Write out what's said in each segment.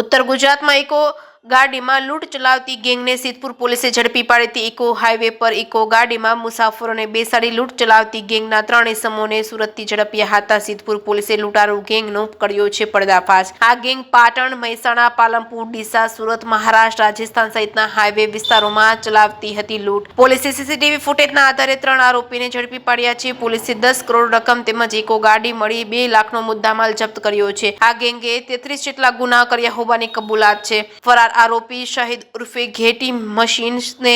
ઉત્તર ગુજરાતમાં ઇકો ગાડીમાં લૂંટ ચલાવતી ગેંગને સિદ્ધપુર પોલીસે ઝડપી પાડી ઇકો હાઈવે પર ઇકો ગાડીમાં મુસાફરોને બેસાડી લૂંટ ચલાવતી ગેંગના 3 ઇસમોને સુરતથી ઝડપ્યા હતા। સિદ્ધપુર પોલીસે લૂંટારૂ ગેંગનો કર્યો છે પર્દાફાશ। આ ગેંગ પાટણ, મહેસાણા, પાલનપુર, ડીસા, સુરત, મહારાષ્ટ્ર, રાજસ્થાન સહિતના હાઈવે વિસ્તારોમાં ચલાવતી હતી લૂંટ। પોલીસે સીસીટીવી ફૂટેજના આધારે 3 આરોપીને ઝડપી પાડ્યા છે। પોલીસે 10 કરોડ રકમ તેમજ ઇકો ગાડી મળી 2 લાખનો મુદ્દામાલ જપ્ત કર્યો છે। આ ગેંગે 33 જેટલા ગુના કર્યા હોવાની કબૂલાત છે। ફરાર આરોપી શહીદ ઉર્ફે ઘેટી મશીનને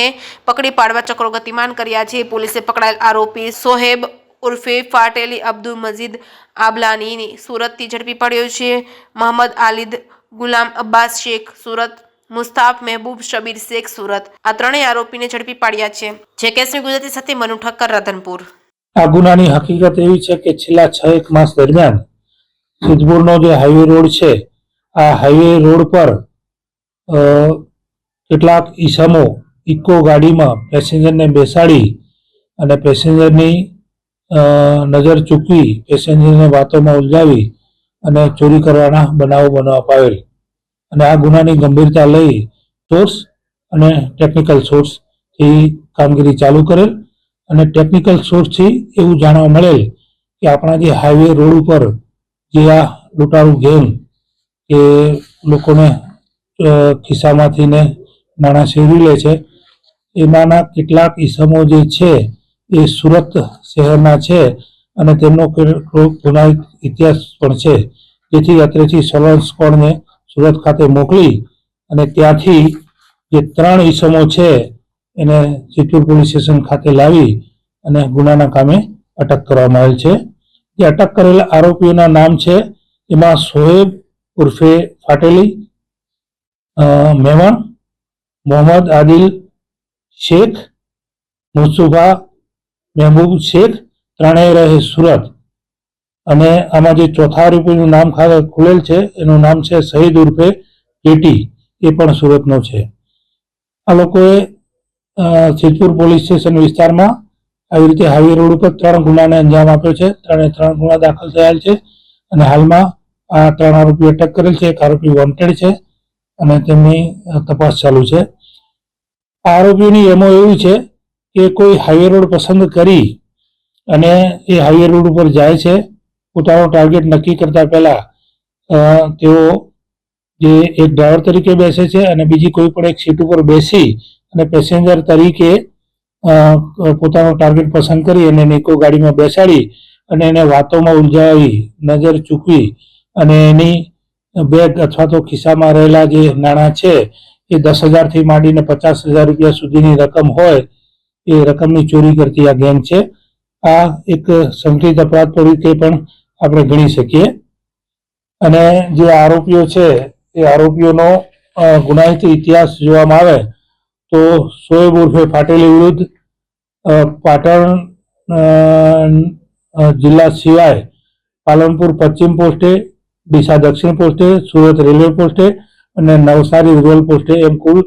પકડી પાડવા ચક્રો ગતિમાન કર્યા છે। પોલીસે પકડાયેલ આરોપી સોહેબ ઉર્ફે ફાટેલી અબ્દુલ મજીદ આબલાની સુરતથી ઝડપી પાડ્યો છે। મોહમ્મદ આલિદ ગુલામ અબ્બાસ શેખ સુરત, મુસ્તાફ મહેબૂબ શબીર શેખ સુરત, આ 3 આરોપીને ઝડપી પાડ્યા છે। જે કેસની ગુજરાતી સાથે મનુ ઠક્કર, રાધનપુર। આ ગુનાની હકીકત એવી છે કે છેલ્લા 6 માસ દરમિયાન સિદ્ધપુરનો જે હાઈવે રોડ છે, આ હાઈવે રોડ પર કેટલાક ઈસમો ઇકો ગાડીમાં પેસેન્જરને બેસાડી અને પેસેન્જરની નજર ચૂકવી, પેસેન્જરને વાતોમાં ઉલઝાવી અને ચોરી કરવાના બનાવો બનવા પાવેલ। અને આ ગુનાની ગંભીરતા લઈ સોર્સ અને ટેકનિકલ સોર્સથી કામગીરી ચાલુ કરેલ। અને ટેકનિકલ સોર્સથી એવું જાણવા મળેલ કે આપણા જે હાઈવે રોડ ઉપર જે આ લૂંટારૂ ગેંગ એ લોકોને ખિસ્સામાંથી ને નાણાં સેવી લે છે, એમાંના કેટલાક ઈસમો જે છે એ સુરત શહેરના છે અને તેમનો ગુનાહિત ઇતિહાસ પણ છે। જેથી અત્રેથી સર્વેલન્સ સ્ક્વોડને સુરત ખાતે મોકલી અને ત્યાંથી જે 3 ઈસમો છે એને સિદ્ધપુર પોલીસ સ્ટેશન ખાતે લાવી અને ગુનાના કામે અટક કરવામાં આવેલ છે। જે અટક કરેલા આરોપીઓના નામ છે, એમાં સોહેબ ઉર્ફે ફાટેલી મેમણ, મોહમ્મદ આદિલ શેખ, મુસ્તુફા મહેબૂબ શેખ, 3 રહે સુરત। અને આમાં જે ચોથા આરોપીનું નામ ખુલેલ છે એનું નામ છે શહીદ ઉર્ફે કેટી, એ પણ સુરતનો છે। આ લોકોએ સિદ્ધપુર પોલીસ સ્ટેશન વિસ્તારમાં આવી રીતે હાઈવે રોડ ઉપર 3 ગુનાને અંજામ આપ્યો છે। 3 ગુના દાખલ થયેલ છે અને હાલમાં આ 3 આરોપી અટક કરેલ છે। 1 આરોપી વોન્ટેડ છે અને તેમની તપાસ ચાલુ છે। આ આરોપીઓની એમો એવી છે કે કોઈ હાઈવે રોડ પસંદ કરી અને એ હાઈવે રોડ ઉપર જાય છે, પોતાનો ટાર્ગેટ નક્કી કરતા પહેલા તેઓ જે એક ડ્રાઈવર તરીકે બેસે છે અને બીજી કોઈ પણ એક સીટ ઉપર બેસી અને પેસેન્જર તરીકે પોતાનો ટાર્ગેટ પસંદ કરી અને ઇકો ગાડીમાં બેસાડી અને એને વાતોમાં ઉલઝાવી, નજર ચૂકવી અને એની બેગ અથવા તો ખિસ્સામાં રહેલા જે નાણાં છે એ 10,000 થી માંડીને 50,000 રૂપિયા સુધીની રકમ હોય એ રકમની ચોરી કરતી આ ગેંગ છે। આ એક સંકલિત અપરાધ તરીકે પણ આપણે ગણી શકીએ। અને જે આરોપીઓ છે એ આરોપીઓનો ગુનાહિત ઇતિહાસ જોવામાં આવે તો શોએબ ઉર્ફે ફાટેલી વિરુદ્ધ પાટણ જિલ્લા સિવાય પાલનપુર પશ્ચિમ પોસ્ટે, ડીસા દક્ષિણ પોસ્ટે, સુરત રેલવે પોસ્ટે અને નવસારી રૂરલ પોસ્ટે એમ કુલ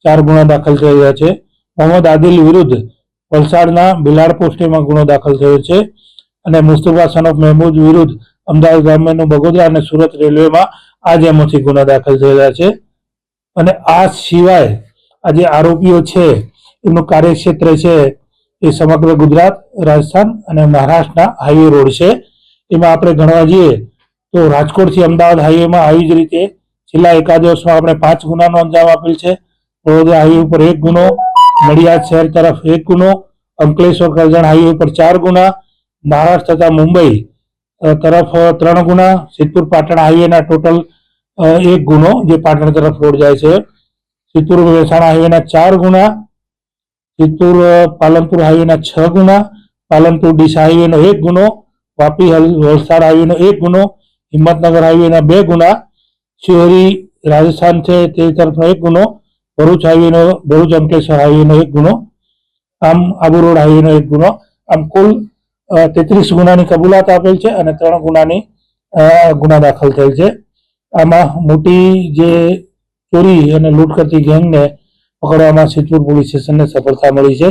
4 ગુના દાખલ થઈ રહ્યા છે। મોહમ્મદ આદિલ વિરુદ્ધ વલસાડના બિલાડ પોસ્ટેમાં ગુનો દાખલ થયો છે અને મુસ્તુફા સન ઓફ મહેમૂદ વિરુદ્ધ અમદાવાદ ગ્રામ્યનું બગોદરા અને સુરત રેલવેમાં આ જેમોથી ગુના દાખલ થયેલા છે। અને આ સિવાય આ જે આરોપીઓ છે એમનું કાર્યક્ષેત્ર છે એ સમગ્ર ગુજરાત, રાજસ્થાન અને મહારાષ્ટ્રના હાઈવે રોડ છે। એમાં આપણે ગણવા જઈએ તો રાજકોટથી અમદાવાદ હાઈવેમાં આવી જ રીતે છેલ્લા એકાદ વર્ષમાં આપણે 5 ગુનાનો અંજામ આપેલ છે। વડોદરા હાઈવે ઉપર 1 ગુનો, નડિયાદ શહેર તરફ 1 ગુનો, અંકલેશ્વર કરજણ હાઈવે ઉપર 4 ગુના, મહારાષ્ટ્ર તથા મુંબઈ તરફ 3 ગુના, સિદ્ધપુર પાટણ હાઈવેના ટોટલ 1 ગુનો જે પાટણ તરફ રોડ જાય છે, સિદ્ધપુર મહેસાણા હાઈવેના 4 ગુના, સિદ્ધપુર પાલનપુર હાઈવેના 6 ગુના, પાલનપુર ડીસા હાઈવેનો 1 ગુનો, વાપી વલસાડ હાઈવેનો 1 ગુનો, હિંમતનગર હાઈવેના 2 ગુના, શિહોરી રાજસ્થાન છે તે તરફનો 1 ગુનો, ભરૂચ હાઈવેનો, ભરૂચ અંકલેશ્વર હાઈવેનો 1 ગુનો, આમ આબુ રોડ હાઈવેનો 1 ગુનો, આમ કુલ 33 ગુનાની કબૂલાત આપેલ છે અને 3 ગુના દાખલ થયેલ છે। આમાં મોટી જે ચોરી અને લૂંટ કરતી ગેંગને પકડવામાં સિદ્ધપુર પોલીસ સ્ટેશનને સફળતા મળી છે।